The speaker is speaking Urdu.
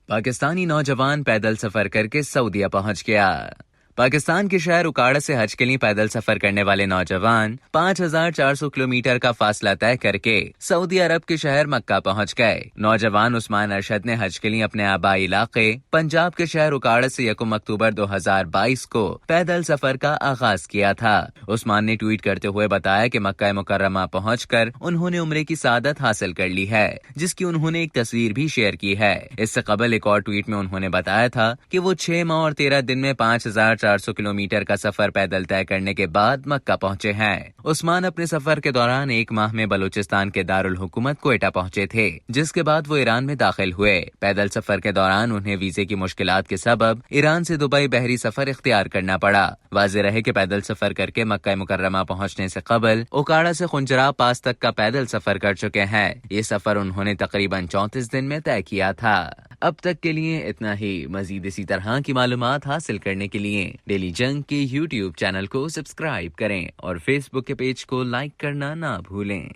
پاکستانی نوجوان پیدل سفر کر کے سعودیہ پہنچ گیا۔ پاکستان کے شہر اکاڑا سے حج کے لیے پیدل سفر کرنے والے نوجوان 5400 کلومیٹر کا فاصلہ طے کر کے سعودی عرب کے شہر مکہ پہنچ گئے۔ نوجوان عثمان ارشد نے حج کے لیے اپنے آبائی علاقے پنجاب کے شہر اکاڑا سے 1 اکتوبر 2022 کو پیدل سفر کا آغاز کیا تھا۔ عثمان نے ٹویٹ کرتے ہوئے بتایا کہ مکہ مکرمہ پہنچ کر انہوں نے عمرے کی سعادت حاصل کر لی ہے، جس کی انہوں نے ایک تصویر بھی شیئر کی ہے۔ اس سے قبل ایک اور ٹویٹ میں انہوں نے بتایا تھا کہ وہ 6 ماہ اور 13 دن میں 5400 کلومیٹر کا سفر پیدل طے کرنے کے بعد مکہ پہنچے ہیں۔ عثمان اپنے سفر کے دوران 1 ماہ میں بلوچستان کے دارالحکومت کوئٹہ پہنچے تھے، جس کے بعد وہ ایران میں داخل ہوئے۔ پیدل سفر کے دوران انہیں ویزے کی مشکلات کے سبب ایران سے دبئی بحری سفر اختیار کرنا پڑا۔ واضح رہے کہ پیدل سفر کر کے مکہ مکرمہ پہنچنے سے قبل اکاڑا سے خنجرا پاس تک کا پیدل سفر کر چکے ہیں۔ یہ سفر انہوں نے تقریباً 34 دن میں طے کیا تھا۔ اب تک کے لیے اتنا ہی۔ مزید اسی طرح کی معلومات حاصل کرنے کے لیے ڈیلی جنگ کے YouTube چینل کو سبسکرائب کریں اور فیس بک کے پیج کو لائک کرنا نہ بھولیں۔